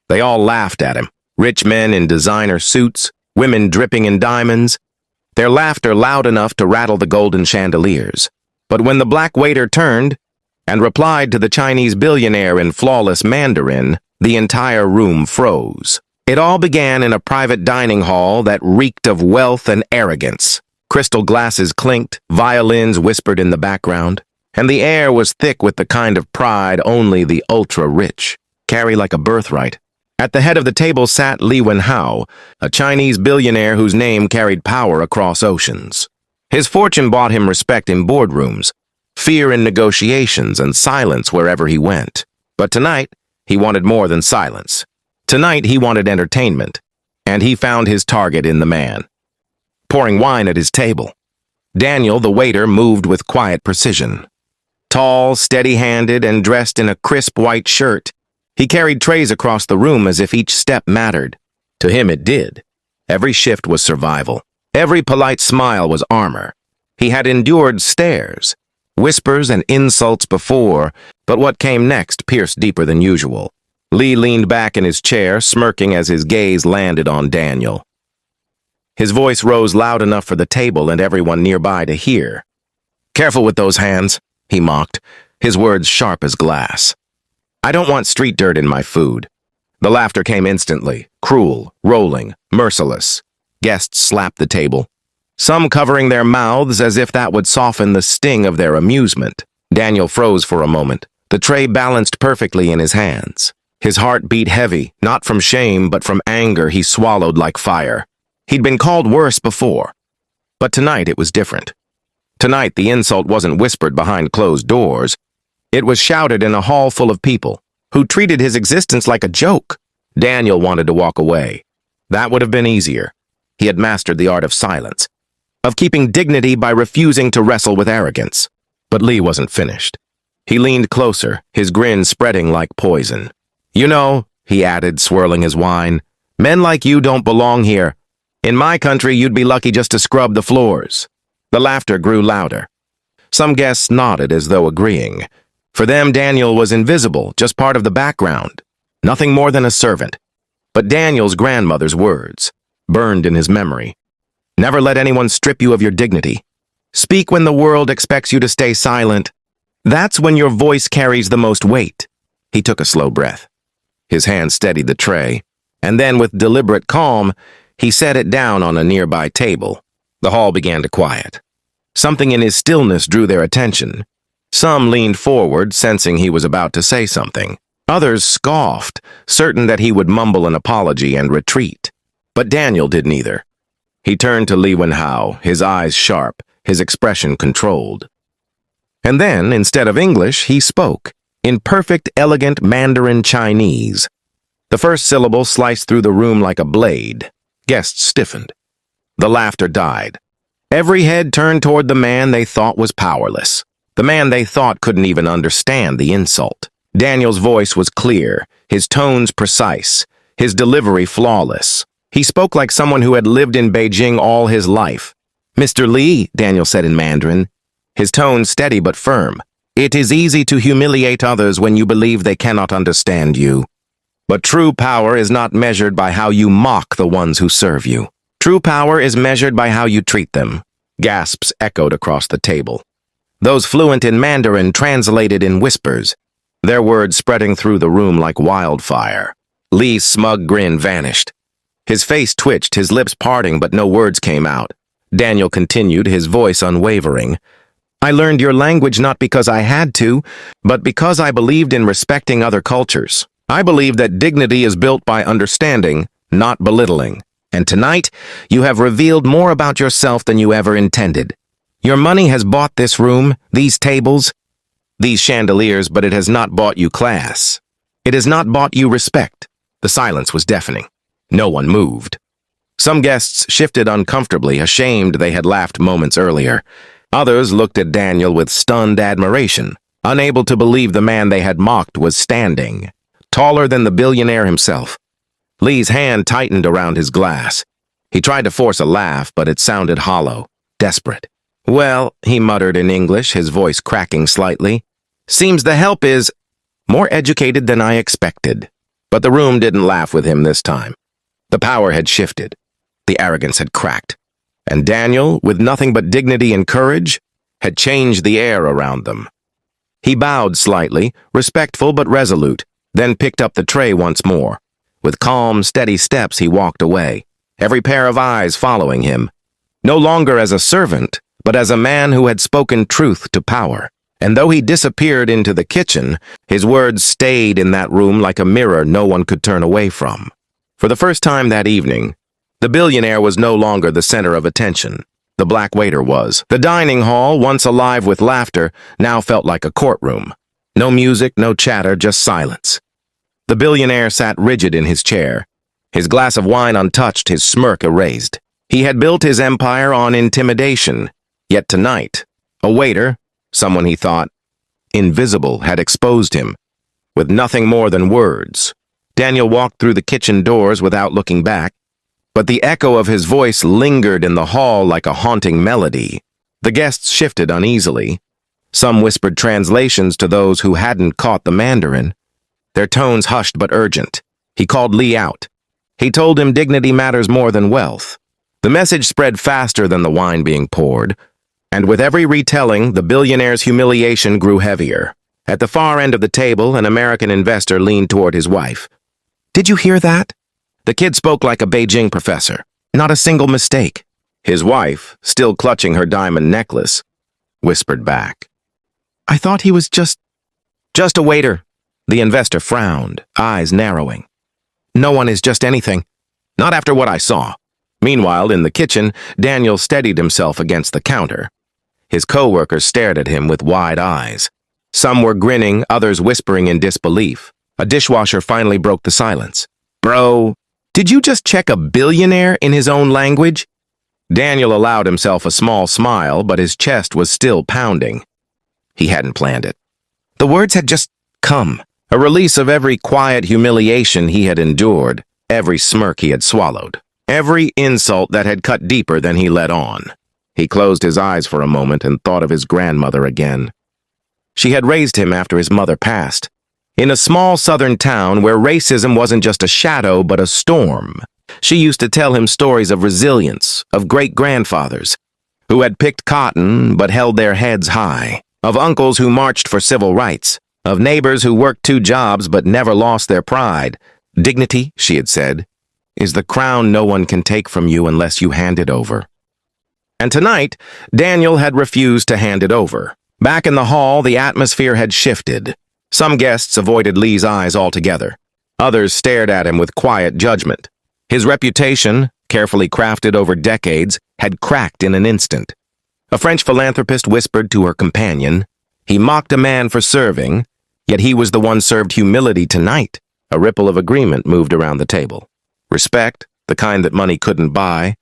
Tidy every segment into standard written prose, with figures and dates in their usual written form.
They all laughed at him. Rich men in designer suits, women dripping in diamonds. Their laughter loud enough to rattle the golden chandeliers. But when the black waiter turned and replied to the Chinese billionaire in flawless Mandarin, the entire room froze. It all began in a private dining hall that reeked of wealth and arrogance. Crystal glasses clinked, violins whispered in the background, and the air was thick with the kind of pride only the ultra-rich carry like a birthright. At the head of the table sat Li Wenhao, a Chinese billionaire whose name carried power across oceans. His fortune bought him respect in boardrooms, fear in negotiations, and silence wherever he went. But tonight, he wanted more than silence. Tonight, he wanted entertainment, and he found his target in the man. Pouring wine at his table, Daniel, the waiter, moved with quiet precision. Tall, steady-handed, and dressed in a crisp white shirt, he carried trays across the room as if each step mattered. To him it did. Every shift was survival. Every polite smile was armor. He had endured stares, whispers, and insults before, but what came next pierced deeper than usual. Li leaned back in his chair, smirking as his gaze landed on Daniel. His voice rose loud enough for the table and everyone nearby to hear. "Careful with those hands," he mocked, his words sharp as glass. "I don't want street dirt in my food." The laughter came instantly, cruel, rolling, merciless. Guests slapped the table, some covering their mouths as if that would soften the sting of their amusement. Daniel froze for a moment, the tray balanced perfectly in his hands. His heart beat heavy, not from shame, but from anger he swallowed like fire. He'd been called worse before, but tonight it was different. Tonight the insult wasn't whispered behind closed doors. It was shouted in a hall full of people who treated his existence like a joke. Daniel wanted to walk away. That would have been easier. He had mastered the art of silence, of keeping dignity by refusing to wrestle with arrogance. But Li wasn't finished. He leaned closer, his grin spreading like poison. "You know," he added, swirling his wine, "men like you don't belong here. In my country, you'd be lucky just to scrub the floors." The laughter grew louder. Some guests nodded as though agreeing. For them, Daniel was invisible, just part of the background, nothing more than a servant. But Daniel's grandmother's words burned in his memory. "Never let anyone strip you of your dignity. Speak when the world expects you to stay silent. That's when your voice carries the most weight." He took a slow breath. His hand steadied the tray, and then with deliberate calm, he set it down on a nearby table. The hall began to quiet. Something in his stillness drew their attention. Some leaned forward, sensing he was about to say something. Others scoffed, certain that he would mumble an apology and retreat. But Daniel did neither. He turned to Li Wenhao, his eyes sharp, his expression controlled. And then, instead of English, he spoke, in perfect, elegant Mandarin Chinese. The first syllable sliced through the room like a blade. Guests stiffened. The laughter died. Every head turned toward the man they thought was powerless. The man they thought couldn't even understand the insult. Daniel's voice was clear, his tones precise, his delivery flawless. He spoke like someone who had lived in Beijing all his life. "Mr. Li," Daniel said in Mandarin, his tone steady but firm, "it is easy to humiliate others when you believe they cannot understand you. But true power is not measured by how you mock the ones who serve you. True power is measured by how you treat them." Gasps echoed across the table. Those fluent in Mandarin translated in whispers, their words spreading through the room like wildfire. Li's smug grin vanished. His face twitched, his lips parting, but no words came out. Daniel continued, his voice unwavering. "I learned your language not because I had to, but because I believed in respecting other cultures. I believe that dignity is built by understanding, not belittling. And tonight, you have revealed more about yourself than you ever intended. Your money has bought this room, these tables, these chandeliers, but it has not bought you class. It has not bought you respect." The silence was deafening. No one moved. Some guests shifted uncomfortably, ashamed they had laughed moments earlier. Others looked at Daniel with stunned admiration, unable to believe the man they had mocked was standing, taller than the billionaire himself. Li's hand tightened around his glass. He tried to force a laugh, but it sounded hollow, desperate. "Well," he muttered in English, his voice cracking slightly, "seems the help is more educated than I expected." But the room didn't laugh with him this time. The power had shifted. The arrogance had cracked. And Daniel, with nothing but dignity and courage, had changed the air around them. He bowed slightly, respectful but resolute, then picked up the tray once more. With calm, steady steps, he walked away, every pair of eyes following him, no longer as a servant, but as a man who had spoken truth to power. And though he disappeared into the kitchen, his words stayed in that room like a mirror no one could turn away from. For the first time that evening, the billionaire was no longer the center of attention. The black waiter was. The dining hall, once alive with laughter, now felt like a courtroom. No music, no chatter, just silence. The billionaire sat rigid in his chair, his glass of wine untouched, his smirk erased. He had built his empire on intimidation, yet tonight, a waiter, someone he thought invisible, had exposed him, with nothing more than words. Daniel walked through the kitchen doors without looking back, but the echo of his voice lingered in the hall like a haunting melody. The guests shifted uneasily. Some whispered translations to those who hadn't caught the Mandarin. Their tones hushed but urgent. He called Lee out. He told him dignity matters more than wealth. The message spread faster than the wine being poured, and with every retelling, the billionaire's humiliation grew heavier. At the far end of the table, an American investor leaned toward his wife. "Did you hear that?" The kid spoke like a Beijing professor. Not a single mistake. His wife, still clutching her diamond necklace, whispered back. "I thought he was just a waiter." The investor frowned, eyes narrowing. "No one is just anything. Not after what I saw." Meanwhile, in the kitchen, Daniel steadied himself against the counter. His co-workers stared at him with wide eyes. Some were grinning, others whispering in disbelief. A dishwasher finally broke the silence. "Bro, did you just check a billionaire in his own language?" Daniel allowed himself a small smile, but his chest was still pounding. He hadn't planned it. The words had just come, a release of every quiet humiliation he had endured, every smirk he had swallowed, every insult that had cut deeper than he let on. He closed his eyes for a moment and thought of his grandmother again. She had raised him after his mother passed, in a small southern town where racism wasn't just a shadow but a storm. She used to tell him stories of resilience, of great-grandfathers who had picked cotton but held their heads high, of uncles who marched for civil rights, of neighbors who worked 2 jobs but never lost their pride. "Dignity," she had said, "is the crown no one can take from you unless you hand it over." And tonight, Daniel had refused to hand it over. Back in the hall, the atmosphere had shifted. Some guests avoided Lee's eyes altogether. Others stared at him with quiet judgment. His reputation, carefully crafted over decades, had cracked in an instant. A French philanthropist whispered to her companion. He mocked a man for serving, yet he was the one served humility tonight. A ripple of agreement moved around the table. Respect, the kind that money couldn't buy,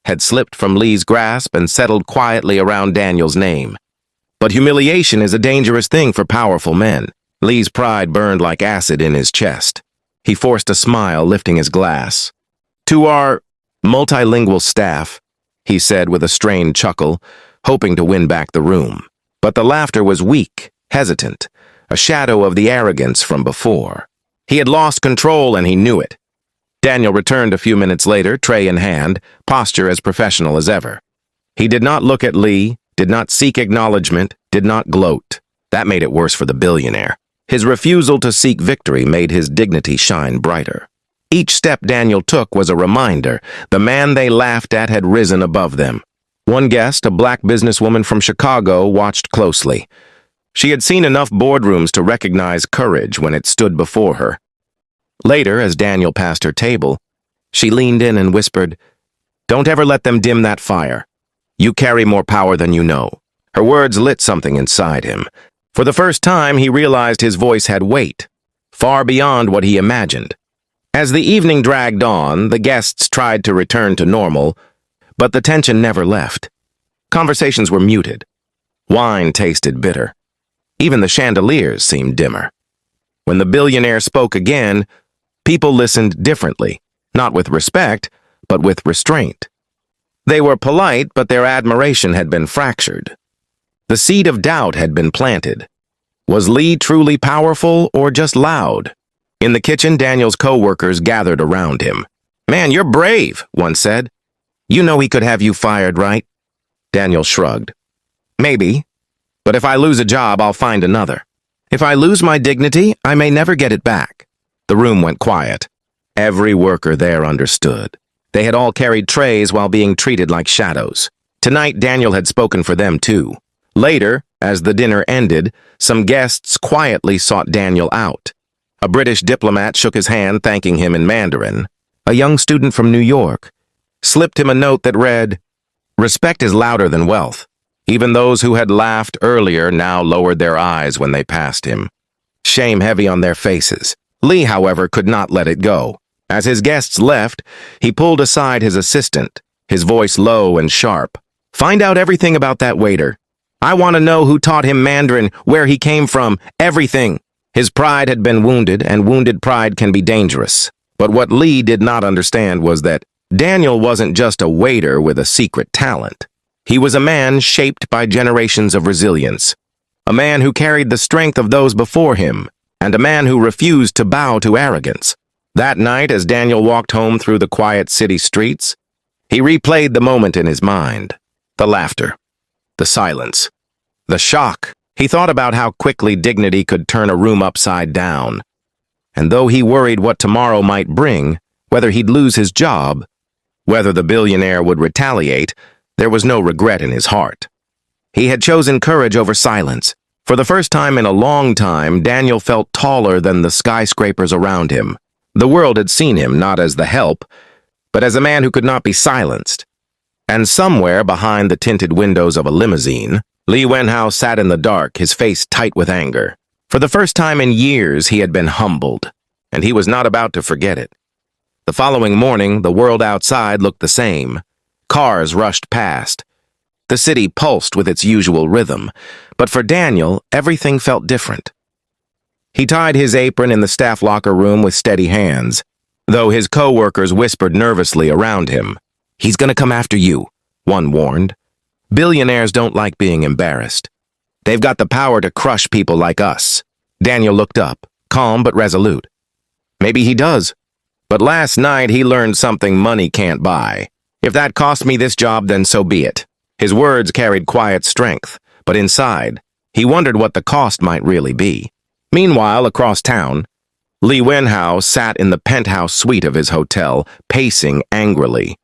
had slipped from Lee's grasp and settled quietly around Daniel's name. But humiliation is a dangerous thing for powerful men. Lee's pride burned like acid in his chest. He forced a smile, lifting his glass. "To our multilingual staff," he said with a strained chuckle, hoping to win back the room. But the laughter was weak, hesitant, a shadow of the arrogance from before. He had lost control and he knew it. Daniel returned a few minutes later, tray in hand, posture as professional as ever. He did not look at Lee, did not seek acknowledgement, did not gloat. That made it worse for the billionaire. His refusal to seek victory made his dignity shine brighter. Each step Daniel took was a reminder. The man they laughed at had risen above them. One guest, a black businesswoman from Chicago, watched closely. She had seen enough boardrooms to recognize courage when it stood before her. Later, as Daniel passed her table, she leaned in and whispered, "Don't ever let them dim that fire. You carry more power than you know." Her words lit something inside him. For the first time, he realized his voice had weight, far beyond what he imagined. As the evening dragged on, the guests tried to return to normal, but the tension never left. Conversations were muted. Wine tasted bitter. Even the chandeliers seemed dimmer. When the billionaire spoke again, people listened differently, not with respect, but with restraint. They were polite, but their admiration had been fractured. The seed of doubt had been planted. Was Lee truly powerful or just loud? In the kitchen, Daniel's co-workers gathered around him. "Man, you're brave," one said. "You know he could have you fired, right?" Daniel shrugged. "Maybe. But if I lose a job, I'll find another. If I lose my dignity, I may never get it back." The room went quiet. Every worker there understood. They had all carried trays while being treated like shadows. Tonight, Daniel had spoken for them too. Later, as the dinner ended, some guests quietly sought Daniel out. A British diplomat shook his hand, thanking him in Mandarin. A young student from New York slipped him a note that read, "Respect is louder than wealth." Even those who had laughed earlier now lowered their eyes when they passed him, shame heavy on their faces. Lee, however, could not let it go. As his guests left, he pulled aside his assistant, his voice low and sharp. "Find out everything about that waiter. I want to know who taught him Mandarin, where he came from, everything." His pride had been wounded, and wounded pride can be dangerous. But what Lee did not understand was that Daniel wasn't just a waiter with a secret talent. He was a man shaped by generations of resilience, a man who carried the strength of those before him, and a man who refused to bow to arrogance. That night, as Daniel walked home through the quiet city streets, he replayed the moment in his mind. The laughter, the silence, the shock. He thought about how quickly dignity could turn a room upside down. And though he worried what tomorrow might bring, whether he'd lose his job, whether the billionaire would retaliate, there was no regret in his heart. He had chosen courage over silence. For the first time in a long time, Daniel felt taller than the skyscrapers around him. The world had seen him not as the help, but as a man who could not be silenced. And somewhere behind the tinted windows of a limousine, Lee Wenhao sat in the dark, his face tight with anger. For the first time in years, he had been humbled, and he was not about to forget it. The following morning, the world outside looked the same. Cars rushed past. The city pulsed with its usual rhythm, but for Daniel, everything felt different. He tied his apron in the staff locker room with steady hands, though his co-workers whispered nervously around him. "He's gonna come after you," one warned. "Billionaires don't like being embarrassed. They've got the power to crush people like us." Daniel looked up, calm but resolute. "Maybe he does. But last night he learned something money can't buy. If that cost me this job, then so be it." His words carried quiet strength, but inside, he wondered what the cost might really be. Meanwhile, across town, Lee Wenhao sat in the penthouse suite of his hotel, pacing angrily.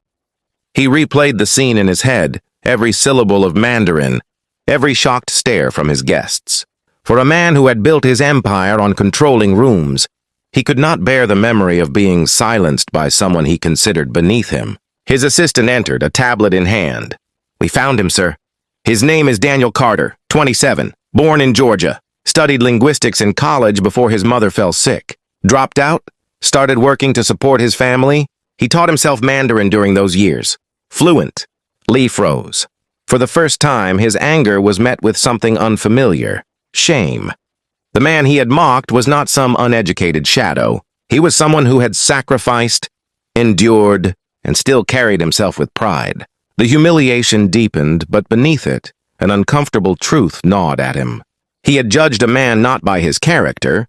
He replayed the scene in his head, every syllable of Mandarin, every shocked stare from his guests. For a man who had built his empire on controlling rooms, he could not bear the memory of being silenced by someone he considered beneath him. His assistant entered, a tablet in hand. "We found him, sir. His name is Daniel Carter, 27, born in Georgia, studied linguistics in college before his mother fell sick. Dropped out, started working to support his family. He taught himself Mandarin during those years. Fluent." Lee froze. For the first time, his anger was met with something unfamiliar: shame. The man he had mocked was not some uneducated shadow. He was someone who had sacrificed, endured, and still carried himself with pride. The humiliation deepened, but beneath it, an uncomfortable truth gnawed at him. He had judged a man not by his character,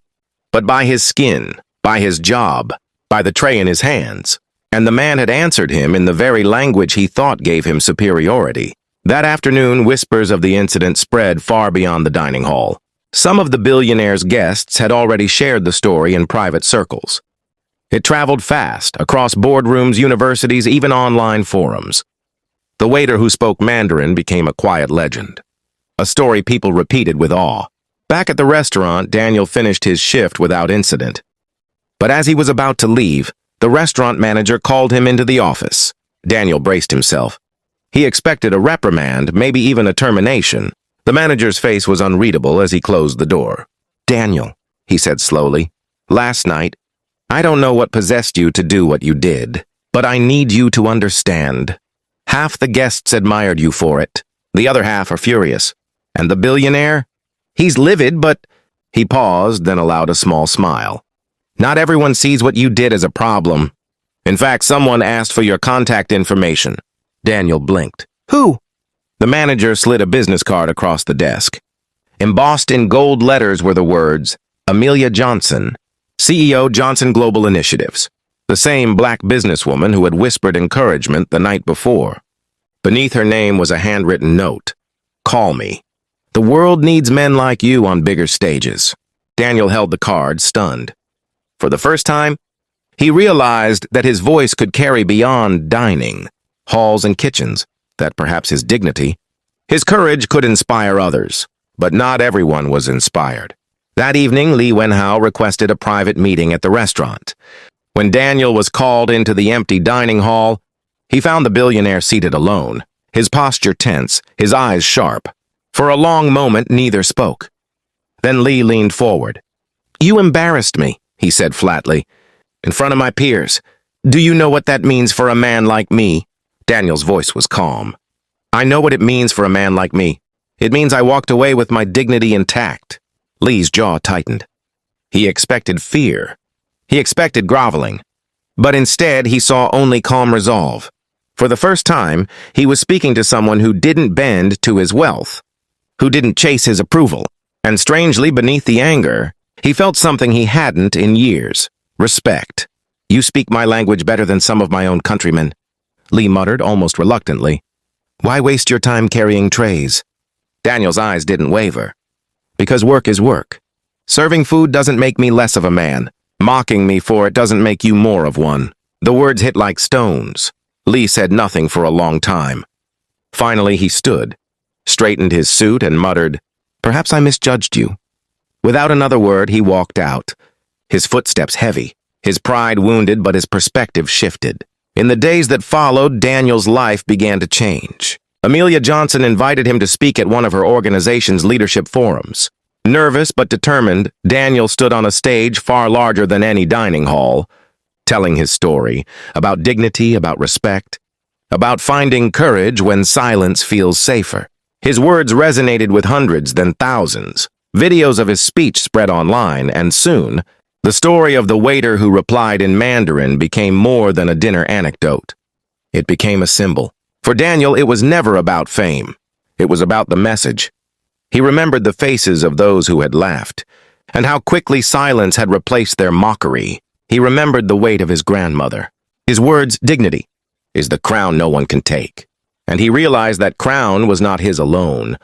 but by his skin, by his job, by the tray in his hands. And the man had answered him in the very language he thought gave him superiority. That afternoon, whispers of the incident spread far beyond the dining hall. Some of the billionaire's guests had already shared the story in private circles. It traveled fast, across boardrooms, universities, even online forums. The waiter who spoke Mandarin became a quiet legend, a story people repeated with awe. Back at the restaurant, Daniel finished his shift without incident. But as he was about to leave, the restaurant manager called him into the office. Daniel braced himself. He expected a reprimand, maybe even a termination. The manager's face was unreadable as he closed the door. "Daniel," he said slowly, "last night, I don't know what possessed you to do what you did, but I need you to understand. Half the guests admired you for it. The other half are furious. And the billionaire? He's livid, but—" He paused, then allowed a small smile. "Not everyone sees what you did as a problem. In fact, someone asked for your contact information." Daniel blinked. "Who?" The manager slid a business card across the desk. Embossed in gold letters were the words, "Amelia Johnson, CEO Johnson Global Initiatives, the same black businesswoman who had whispered encouragement the night before. Beneath her name was a handwritten note. Call me. The world needs men like you on bigger stages. Daniel held the card, stunned. For the first time, he realized that his voice could carry beyond dining, halls and kitchens, that perhaps his dignity, his courage could inspire others. But not everyone was inspired. That evening, Li Wenhao requested a private meeting at the restaurant. When Daniel was called into the empty dining hall, he found the billionaire seated alone, his posture tense, his eyes sharp. For a long moment, neither spoke. Then Li leaned forward. "You embarrassed me," he said flatly, "in front of my peers. Do you know what that means for a man like me?" Daniel's voice was calm. "I know what it means for a man like me. It means I walked away with my dignity intact." Li's jaw tightened. He expected fear. He expected groveling. But instead, he saw only calm resolve. For the first time, he was speaking to someone who didn't bend to his wealth, who didn't chase his approval. And strangely, beneath the anger, he felt something he hadn't in years. Respect. "You speak my language better than some of my own countrymen," Li muttered almost reluctantly. "Why waste your time carrying trays?" Daniel's eyes didn't waver. "Because work is work. Serving food doesn't make me less of a man. Mocking me for it doesn't make you more of one." The words hit like stones. Li said nothing for a long time. Finally, he stood, straightened his suit, and muttered, "Perhaps I misjudged you." Without another word, he walked out, his footsteps heavy, his pride wounded, but his perspective shifted. In the days that followed, Daniel's life began to change. Amelia Johnson invited him to speak at one of her organization's leadership forums. Nervous but determined, Daniel stood on a stage far larger than any dining hall, telling his story about dignity, about respect, about finding courage when silence feels safer. His words resonated with hundreds, then thousands. Videos of his speech spread online, and soon, the story of the waiter who replied in Mandarin became more than a dinner anecdote. It became a symbol. For Daniel, it was never about fame. It was about the message. He remembered the faces of those who had laughed, and how quickly silence had replaced their mockery. He remembered the weight of his grandmother. His words, "Dignity is the crown no one can take." And he realized that crown was not his alone.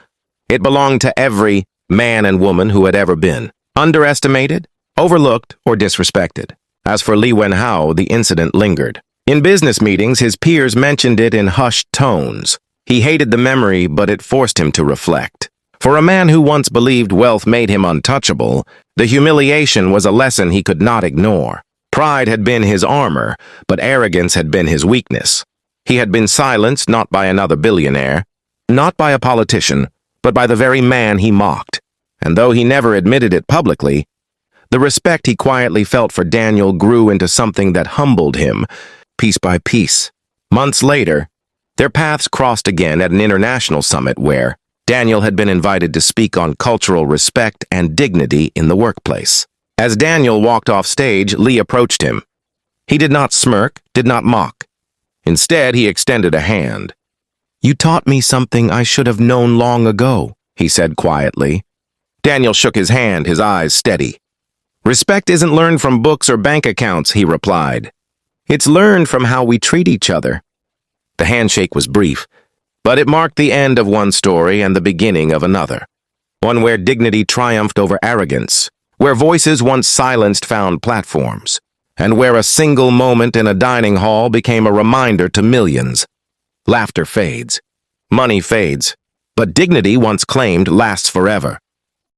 It belonged to every man and woman who had ever been underestimated, overlooked, or disrespected. As for Li Wenhao, the incident lingered. In business meetings, his peers mentioned it in hushed tones. He hated the memory, but it forced him to reflect. For a man who once believed wealth made him untouchable, the humiliation was a lesson he could not ignore. Pride had been his armor, but arrogance had been his weakness. He had been silenced not by another billionaire, not by a politician, but by the very man he mocked. And though he never admitted it publicly, the respect he quietly felt for Daniel grew into something that humbled him, piece by piece. Months later, their paths crossed again at an international summit where Daniel had been invited to speak on cultural respect and dignity in the workplace. As Daniel walked off stage, Li approached him. He did not smirk, did not mock. Instead, he extended a hand. "You taught me something I should have known long ago," he said quietly. Daniel shook his hand, his eyes steady. "Respect isn't learned from books or bank accounts," he replied. "It's learned from how we treat each other." The handshake was brief, but it marked the end of one story and the beginning of another. One where dignity triumphed over arrogance, where voices once silenced found platforms, and where a single moment in a dining hall became a reminder to millions. Laughter fades, money fades, but dignity once claimed lasts forever.